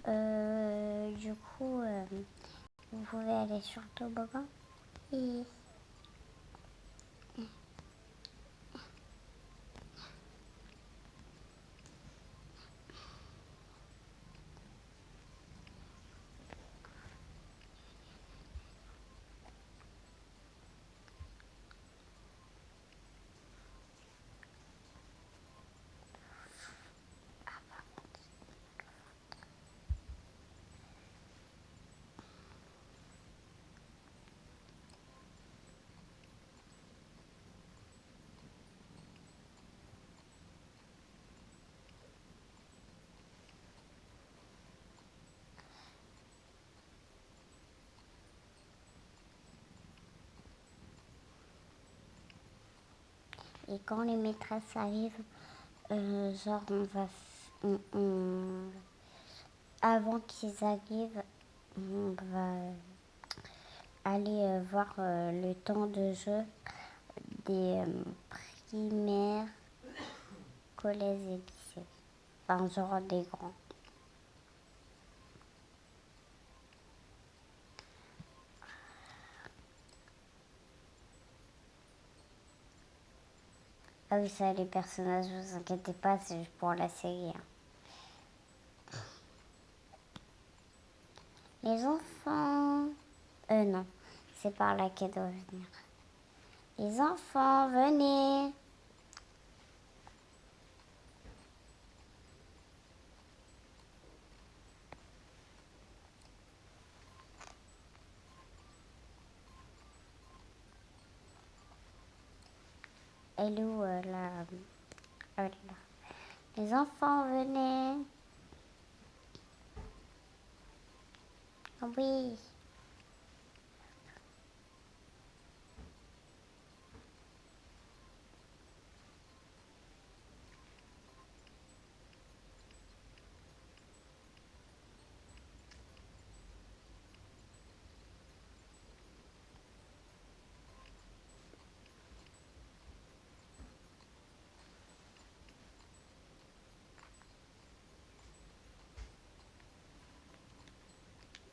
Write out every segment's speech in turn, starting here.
Du coup, vous pouvez aller sur le toboggan. Et quand les maîtresses arrivent, genre avant qu'ils arrivent, on va aller voir le temps de jeu des primaires, collèges et lycées. Enfin, genre des grands. Ah oui, ça, les personnages, vous inquiétez pas, c'est juste pour la série, hein. Les enfants... non, c'est par là qu'elle doit venir. Les enfants, venez. Elle est où, là? Elle est là. Les enfants, venez. Ah oui.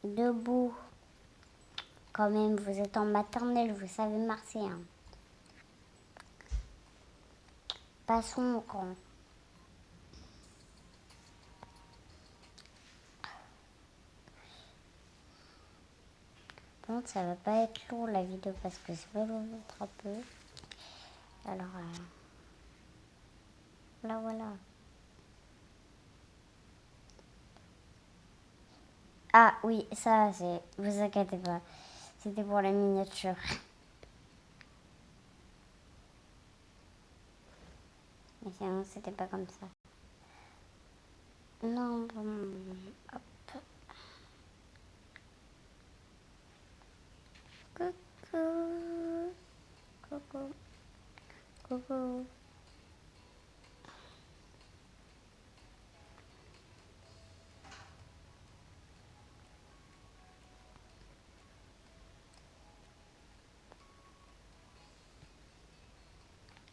Debout. Quand même, vous êtes en maternelle, vous savez marcher, hein. Passons au grand. Bon, ça va pas être lourd la vidéo parce que c'est pas lourd un peu. Alors, là, voilà. Ah oui, ça, c'est... Vous inquiétez pas. C'était pour la miniature. Mais sinon, c'était pas comme ça. Non, bon... Hop. Coucou. Coucou. Coucou.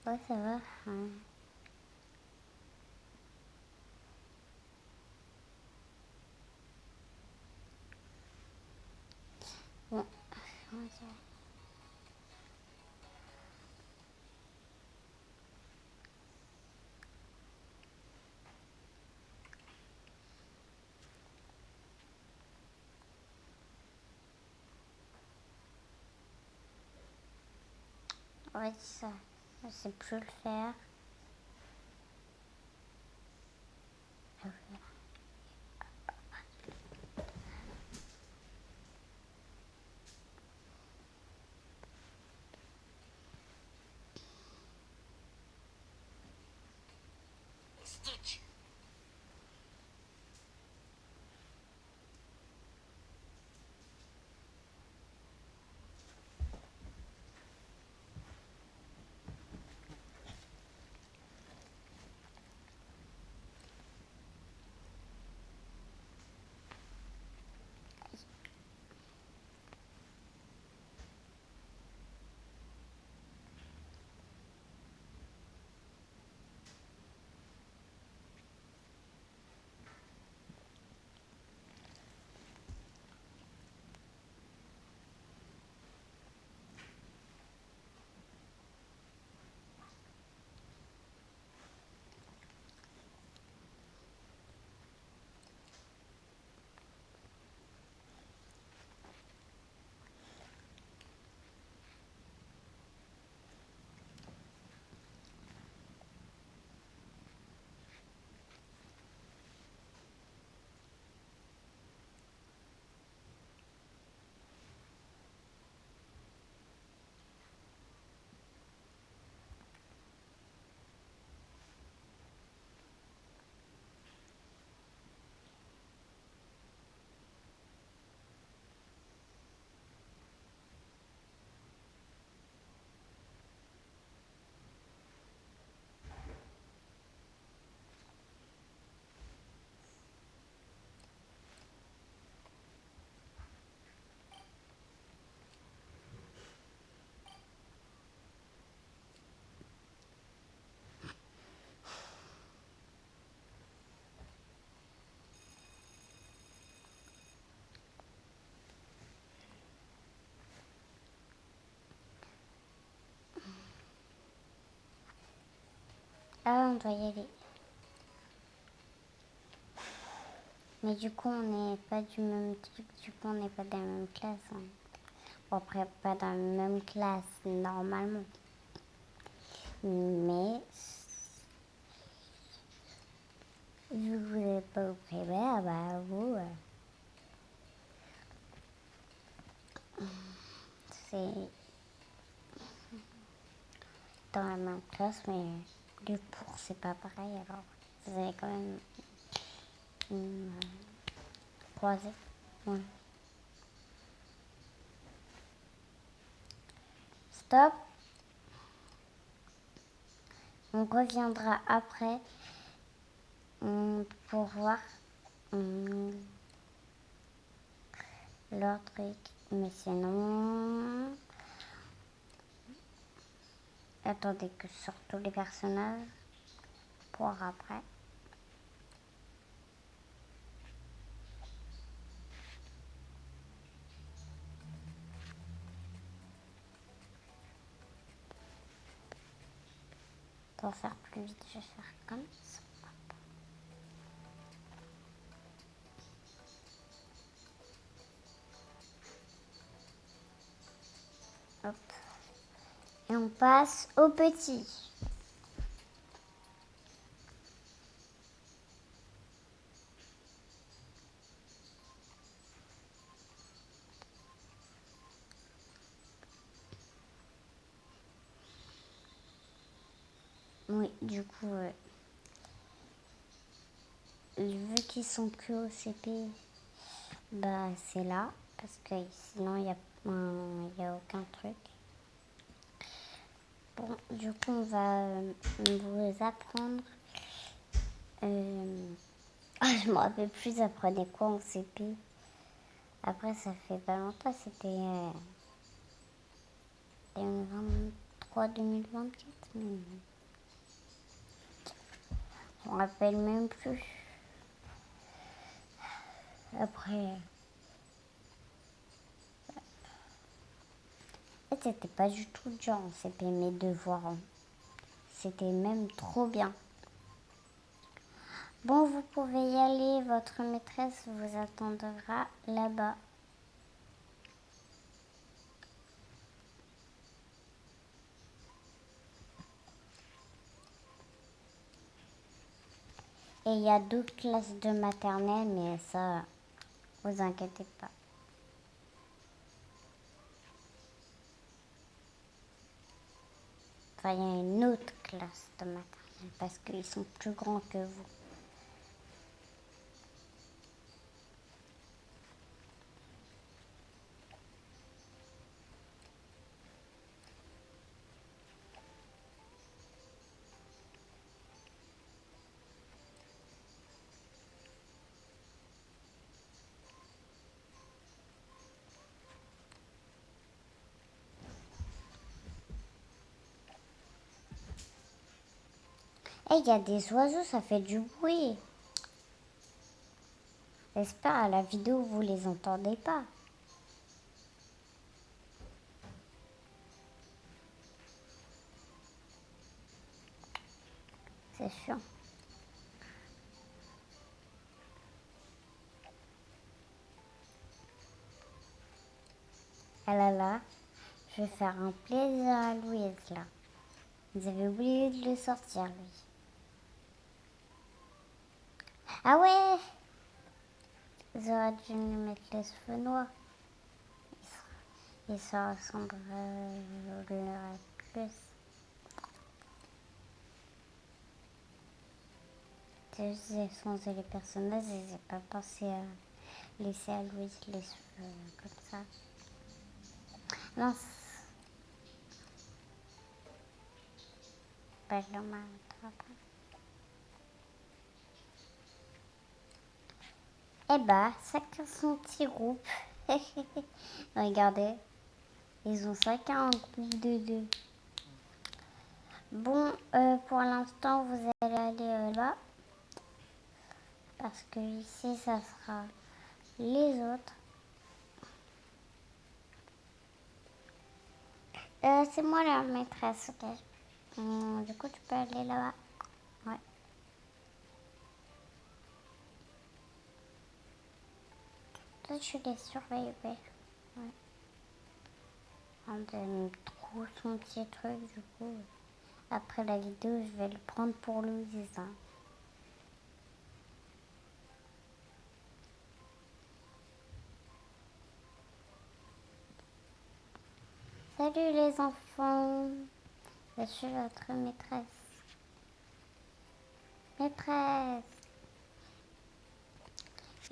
Ouais, ça va. Ouais. Bon. Ouais, ça. Je sais plus le faire. Ah, on doit y aller. Mais du coup, on n'est pas du même truc. Du coup, on n'est pas dans la même classe. Hein. Bon, après, pas dans la même classe, normalement. Mais, vu que vous n'êtes pas au primaire, bah, vous, c'est dans la même classe, mais le cours, c'est pas pareil. Alors, vous allez quand même croiser. Ouais. Stop. On reviendra après pour voir leur truc. Mais sinon... Attendez que sortent tous les personnages pour après. Pour faire plus vite, je vais faire comme ça. Hop. Et on passe au petit. Oui, du coup, vu qu'ils sont que au CP, bah c'est là. Parce que sinon, y a aucun truc. Bon, du coup, on va vous apprendre. Je me rappelle plus, apprenez quoi en CP. Après, ça fait pas longtemps, c'était 2023-2024. Mais je me rappelle même plus. Après, c'était pas du tout dur en CP, mes devoirs. Hein. C'était même trop bien. Bon, vous pouvez y aller, votre maîtresse vous attendra là-bas. Et il y a d'autres classes de maternelle, mais ça, vous inquiétez pas. Enfin, il y a une autre classe de maternelle parce qu'ils sont plus grands que vous. Et il y a des oiseaux, ça fait du bruit. J'espère à la vidéo vous les entendez pas. C'est sûr. Ah là là, je vais faire un plaisir à Louise là. Vous avez oublié de le sortir lui. Ah ouais, vous aurez dû lui mettre les cheveux noirs. Et ça ressemblerait plus. C'est juste que j'ai changé les personnages et j'ai pas pensé à laisser à Louise les cheveux comme ça. Non, c'est pas normal. Eh bah, chacun son petit groupe. Regardez, ils ont chacun un groupe de deux. Bon, pour l'instant, vous allez aller là. Parce que ici, ça sera les autres. C'est moi la maîtresse, ok. Du coup, tu peux aller là-bas. fait, je les surveille, ouais. Ouais. On trouve son petit truc, du coup. Après la vidéo, je vais le prendre pour Louise. Salut les enfants. Je suis votre maîtresse. Maîtresse.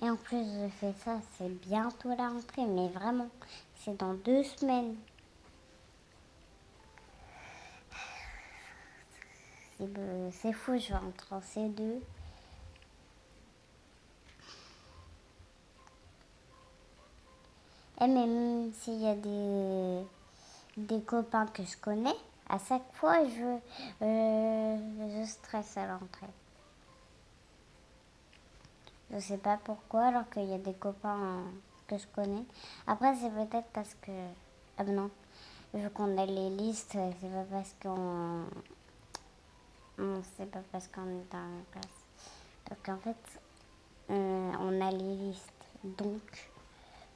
Et en plus, je fais ça, c'est bientôt la rentrée, mais vraiment, c'est dans 2 semaines. C'est fou, je rentre en C2. Et même s'il y a des copains que je connais, à chaque fois, je stresse à l'entrée. Je sais pas pourquoi, alors qu'il y a des copains que je connais. Après, c'est peut-être parce que... Ah ben non, vu qu'on a les listes, c'est pas parce qu'on... Non, c'est pas parce qu'on est dans la classe. Donc en fait, on a les listes. Donc,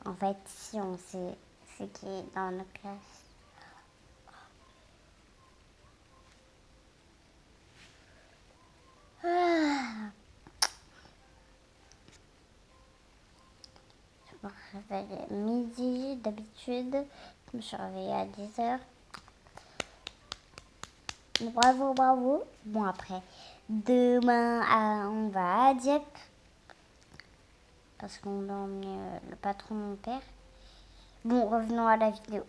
en fait, si on sait ce qui est dans notre classe. Ah, je me réveille à midi d'habitude. Je me suis réveillée à 10h. Bravo, bravo. Bon, après, demain, on va à Dieppe. Parce qu'on doit emmener le patron de mon père. Bon, revenons à la vidéo.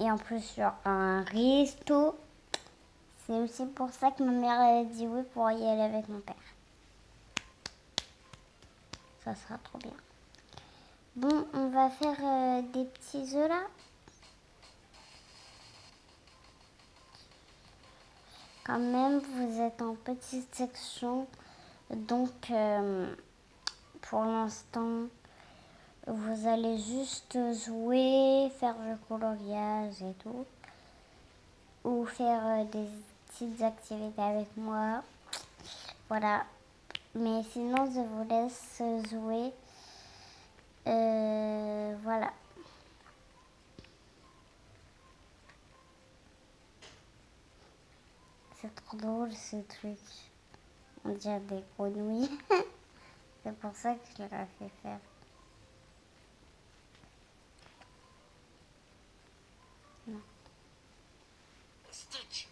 Et en plus, genre, un resto. C'est aussi pour ça que ma mère a dit oui pour y aller avec mon père. Ça sera trop bien. Bon, on va faire des petits œufs là. Quand même, vous êtes en petite section. Donc, pour l'instant, vous allez juste jouer, faire du coloriage et tout. Ou faire des petites activités avec moi. Voilà. Mais sinon, je vous laisse jouer. Voilà. C'est trop drôle ce truc. On dirait des grenouilles. C'est pour ça que je leur ai fait faire. Non. Stitch.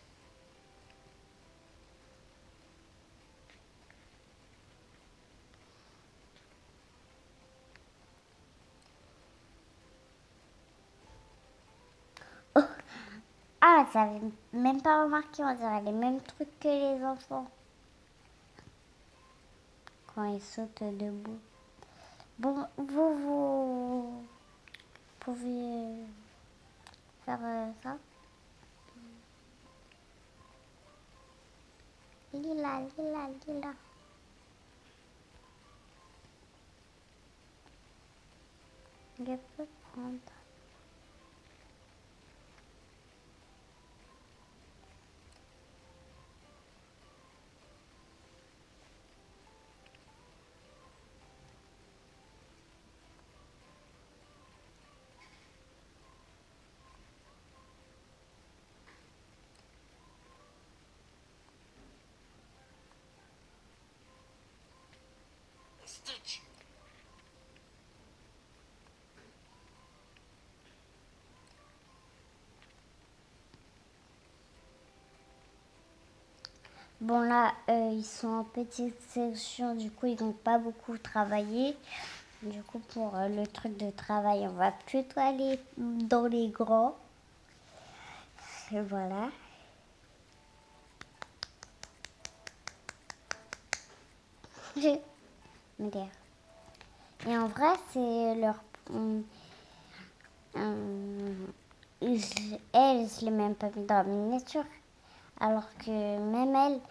Oh. Ah, ça avait même pas remarqué, on dirait les mêmes trucs que les enfants. Quand ils sautent debout. Bon, vous pouvez faire ça. Lila, lila, lila. Je peux prendre. Stitch. Bon là, ils sont en petite section, du coup ils n'ont pas beaucoup travaillé. Du coup pour le truc de travail, on va plutôt aller dans les grands. Et voilà. Et en vrai, c'est leur... elle, je l'ai même pas mis dans la miniature. Alors que même elle,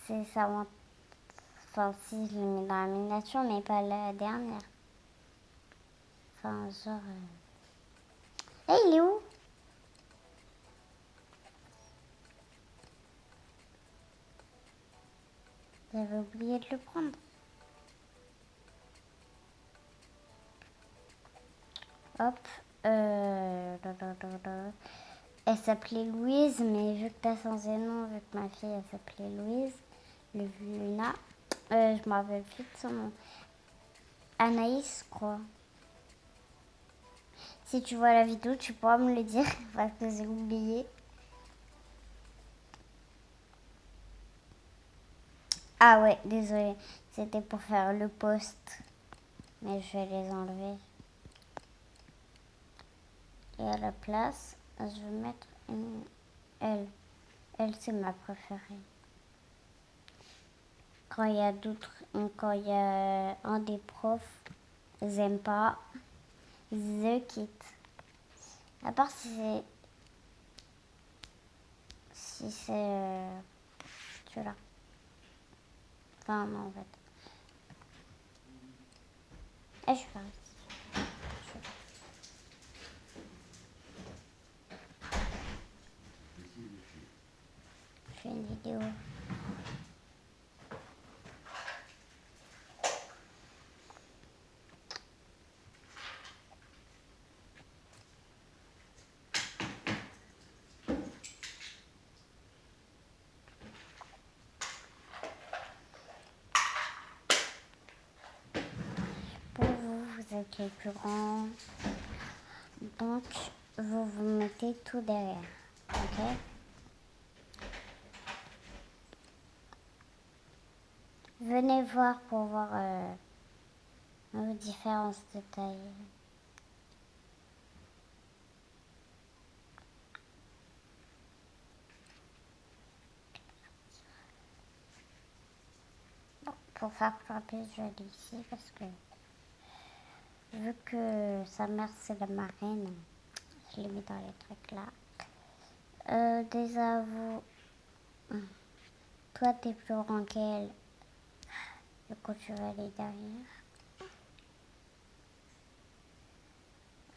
c'est ça. Enfin, si je l'ai mis dans la miniature, mais pas la dernière. Enfin, genre... il est où? J'avais oublié de le prendre. hop. Elle s'appelait Louise, mais vu que t'as changé de nom, vu que ma fille elle s'appelait Louise, Luna, je me rappelle plus de son nom. Anaïs, je crois. Si tu vois la vidéo, tu pourras me le dire parce que j'ai oublié. Ah ouais, désolé. C'était pour faire le post. Mais je vais les enlever. Et à la place, je vais mettre une Elle. Elle, c'est ma préférée. Quand il y a quand il y a un des profs, ils n'aiment pas, ils quittent. À part si c'est celui-là. Enfin, non, en fait. Et je fais Je fais une vidéo. Pour vous, vous êtes les plus grands. Donc, vous vous mettez tout derrière. Ok? Venez voir pour voir nos différences de taille. Pour faire plus joli ici, parce que vu que sa mère c'est la marraine, je l'ai mis dans les trucs là. Déjà vous, toi t'es plus grand qu'elle, du coup tu vas aller derrière.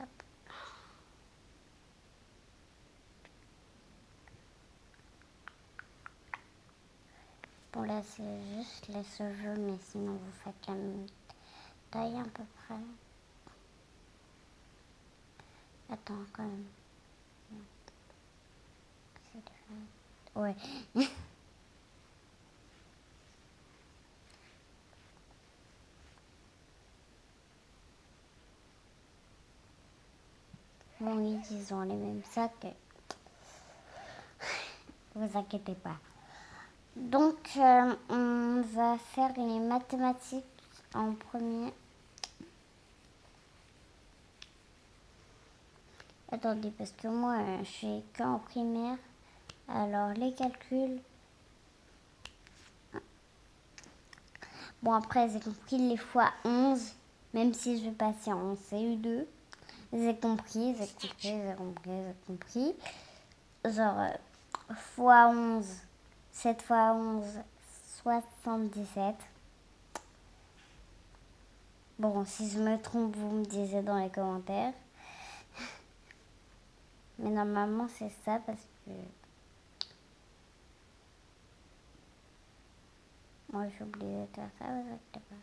Hop. Bon là c'est juste les cheveux, mais sinon vous faites la même taille à peu près. Attends quand même. Ouais. Bon oui, ils ont les mêmes sacs. Vous inquiétez pas. Donc on va faire les mathématiques en premier. Attendez, parce que moi je suis qu'en primaire. Alors les calculs. Bon après j'ai compris les fois 11. Même si je vais passer en CE2. J'ai compris. Genre fois 11. 7 fois 11, 77. Bon, si je me trompe, vous me disiez dans les commentaires. Mais normalement, c'est ça parce que moi, j'ai oublié de faire ça, vous inquiétez pas.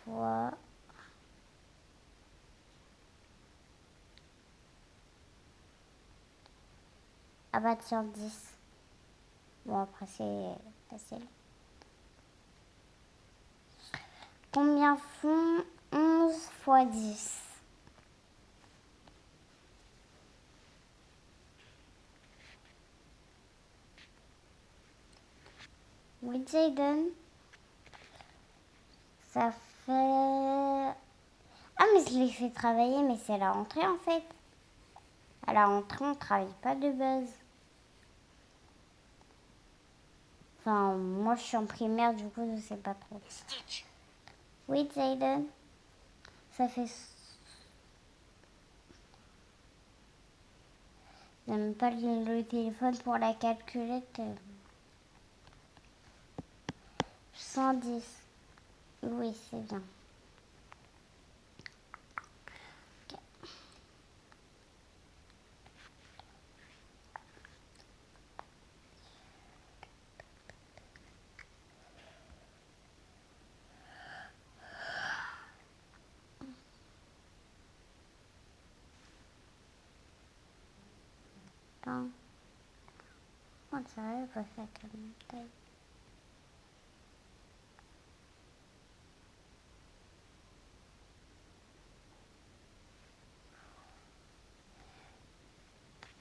Fois... Ah bah tiens, 10. Bon, après, c'est facile. Combien font 11 fois 10? Oui, Jaden. Ça fait... Ah, mais je l'ai fait travailler, mais c'est la rentrée, en fait. À la rentrée, on ne travaille pas de base. Enfin, moi, je suis en primaire, du coup, je sais pas trop. Oui, Jaden. Ça fait... J'aime pas le téléphone pour la calculette. 110. Oui, c'est bien. Okay. sérieux, pas fait avec la bonne taille.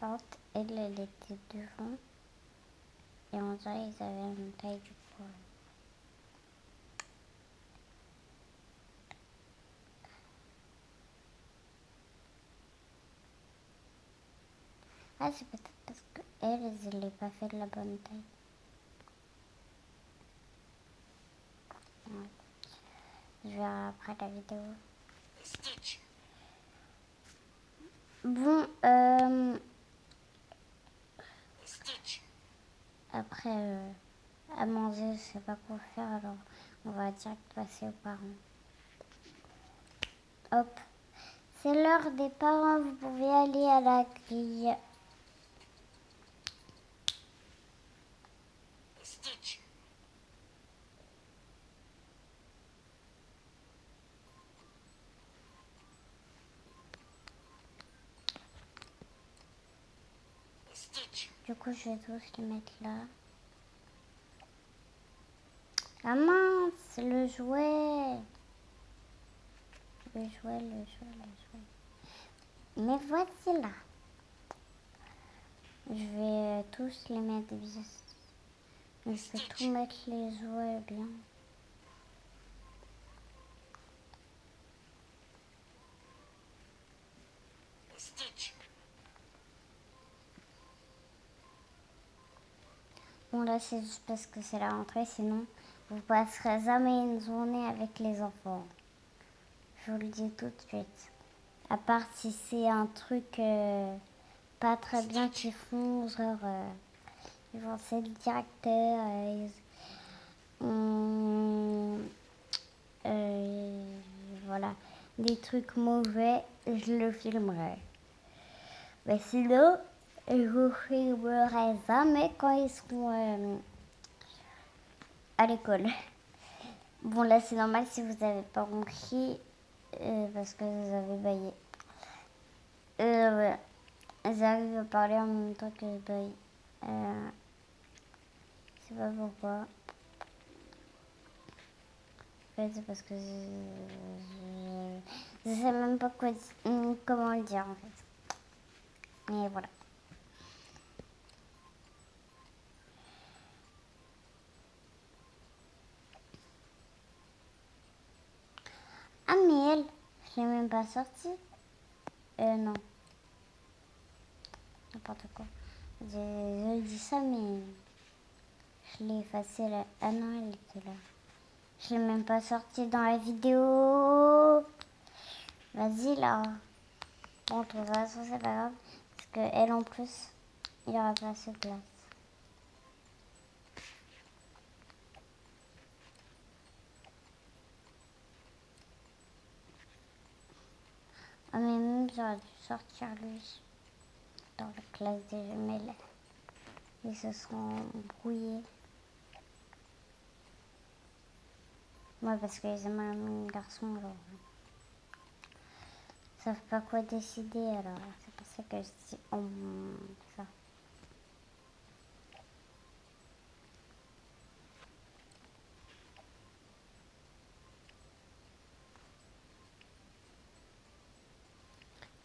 Par contre, elle était devant. Et on dirait qu'ils avaient la même taille du coup. Ah, c'est peut-être parce qu'elle, elle n'est pas fait de la bonne taille. Ouais. Je verrai après la vidéo. Bon, après, à manger, je sais pas quoi faire, alors on va direct passer aux parents. Hop, c'est l'heure des parents, vous pouvez aller à la grille. Du coup, je vais tous les mettre là. Ah mince, le jouet. Le jouet. Mais voici là. Je vais tous les mettre bien. Je vais tout mettre les jouets bien. Bon là c'est juste parce que c'est la rentrée, sinon vous passerez jamais une journée avec les enfants. Je vous le dis tout de suite. À part si c'est un truc pas très bien qu'ils font, genre ils vont c'est le directeur, voilà, des trucs mauvais, je le filmerai. Mais sinon, je vous filmerai jamais quand ils seront à l'école. Bon là c'est normal si vous n'avez pas compris parce que vous avez baillé. Ouais. J'arrive à parler en même temps que je baille. Je sais pas pourquoi. En fait, c'est parce que je sais même pas comment le dire en fait. Et voilà. Ah mais elle, je l'ai même pas sortie. Non. N'importe quoi. Je dis ça mais je l'ai effacée là. Ah non, elle était là. Je l'ai même pas sortie dans la vidéo. Vas-y là. Bon, de toute façon, c'est pas grave. Parce qu'elle en plus, il n'y aura pas assez de place. Ah, mais même, j'aurais dû sortir lui dans la classe des jumelles. Ils se sont brouillés. Moi, parce qu'ils aiment le même garçon, alors. Ils savent pas quoi décider, alors. C'est pour ça que je dis ça.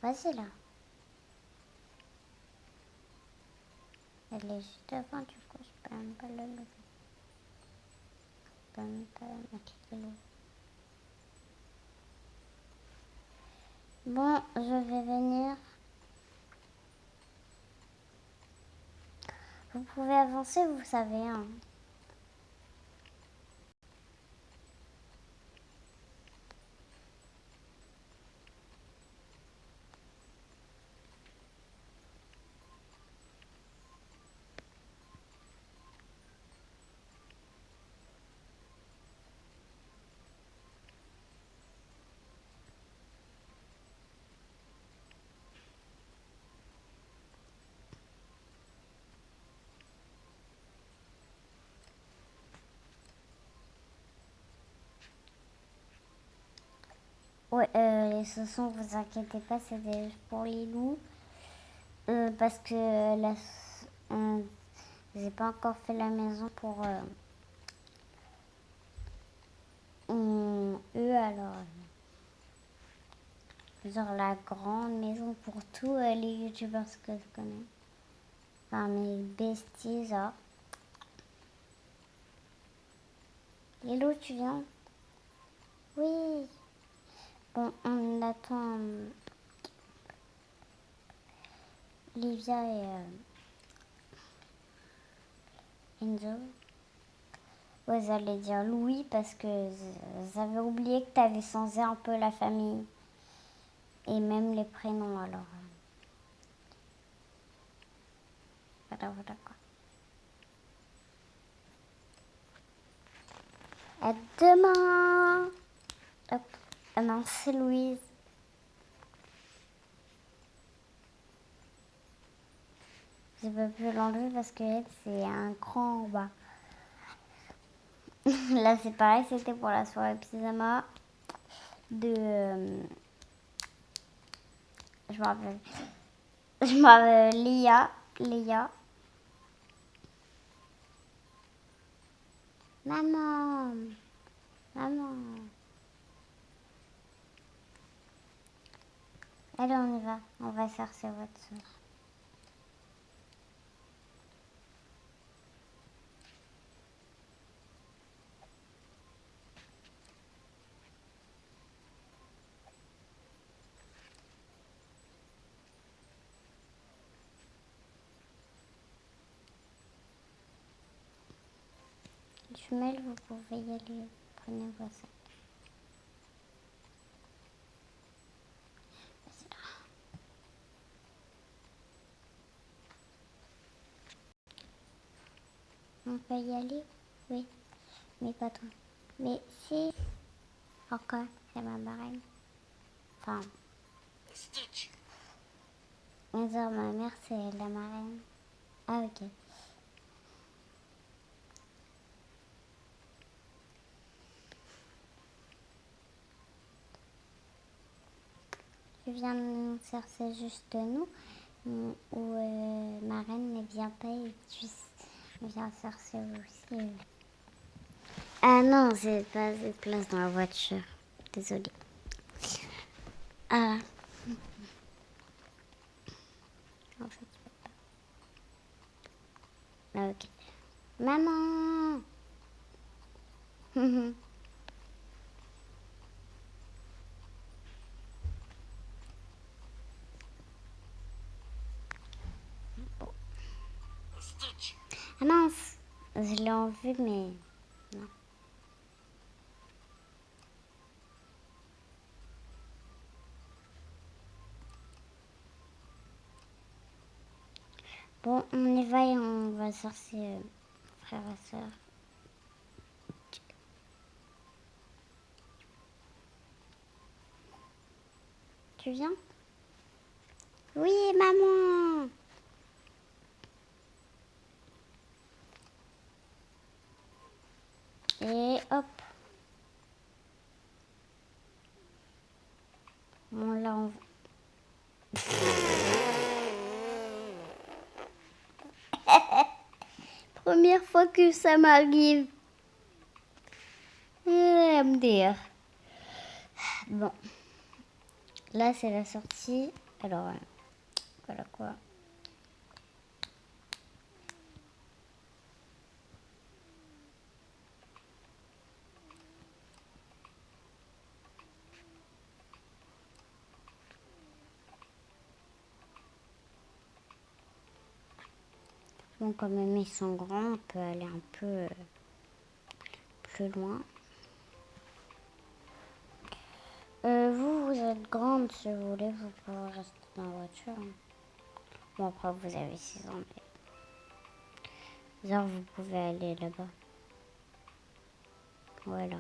Vas-y là. Elle est juste devant, du coup, je peux même pas le lever. Je peux même pas mettre le lever. Bon, je vais venir. Vous pouvez avancer, vous savez, hein. Ouais, les chaussons, vous inquiétez pas, c'est juste pour les loups. Parce que J'ai pas encore fait la maison pour eux, alors. Genre la grande maison pour tous les youtubeurs que je connais. Enfin, mes besties, genre. Hello, tu viens? Oui. Bon, on attend Livia et Enzo. Ouais, j'allais dire Louis parce que j'avais oublié que tu avais changé un peu la famille. Et même les prénoms, alors. Voilà, voilà quoi. À demain! Hop. Ah non, c'est Louise. Je peux plus l'enlever parce que c'est un cran en bas. Là, c'est pareil, c'était pour la soirée pyjama de. Je m'appelle. Je m'appelle Léa. Léa. Maman. Maman. Allez, on y va. On va chercher votre soeur. Jumelles, vous pouvez y aller. Prenez vos sacs. On peut y aller? Oui. Mais pas toi. Mais si. Encore, c'est ma marraine. Enfin. Genre, ma mère, c'est la marraine. Ah, ok. Je viens de chercher juste nous. Où ma reine ne vient pas et tu viens chercher aussi. Ah non, j'ai pas de place dans la voiture. Désolée. Ah. En fait, je peux pas. Ah, ok. Maman. Ah mince. Je l'ai enlevé, mais non. Bon, on y va et on va chercher frère et soeur. Tu viens? Oui, maman. Et hop. On l'a Première fois que ça m'arrive. MDR. Bon. Là, c'est la sortie. Alors, voilà quoi. Bon, comme même ils sont grands, on peut aller un peu plus loin. Vous êtes grande, si vous voulez, vous pouvez rester dans la voiture. Bon, après, vous avez 6 ans, mais... Genre, vous pouvez aller là-bas. Voilà.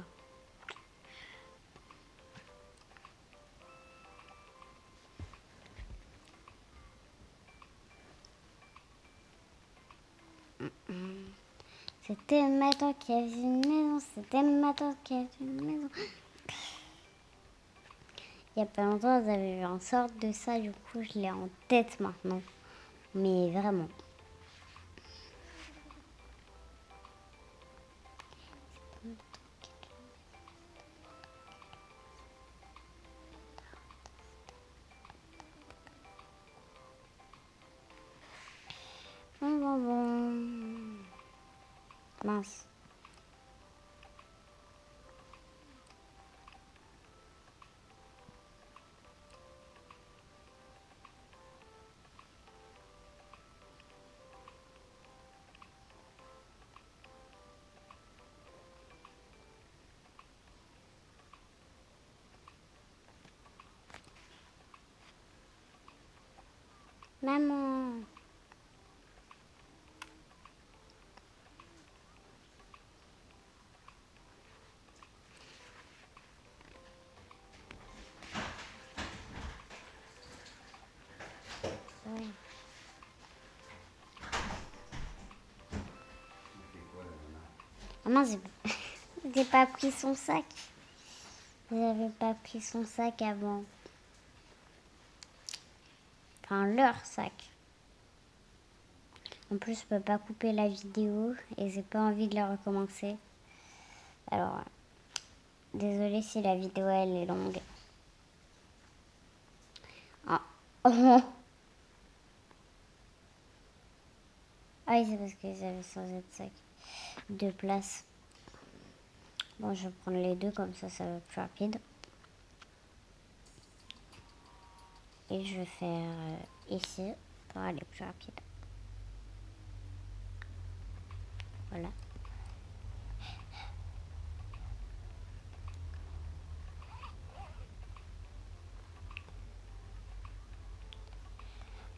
C'était ma tante qui avait une maison, c'était ma tante qui avait une maison. Il y a pas longtemps, j'avais vu une sorte de ça, du coup, je l'ai en tête maintenant. Mais vraiment. Mince. Maman. Ouais. Maman, j'ai pas pris son sac. J'avais pas pris son sac avant. Enfin, leur sac. En plus, je peux pas couper la vidéo et j'ai pas envie de la recommencer. Alors, désolée si la vidéo elle est longue. Ah, oh. Ah oui, c'est parce que j'avais changé de sac. De place. Bon, je vais prendre les deux, comme ça va être plus rapide. Et je vais faire ici pour aller plus rapide. Voilà.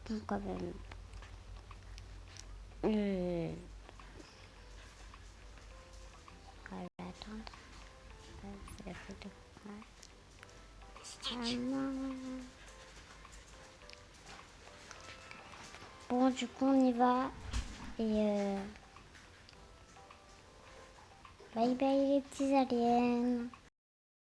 Donc, quand même. Je vais attendre. C'est la photo. Ouais. Bon, du coup, on y va. Et bye bye les petits aliens.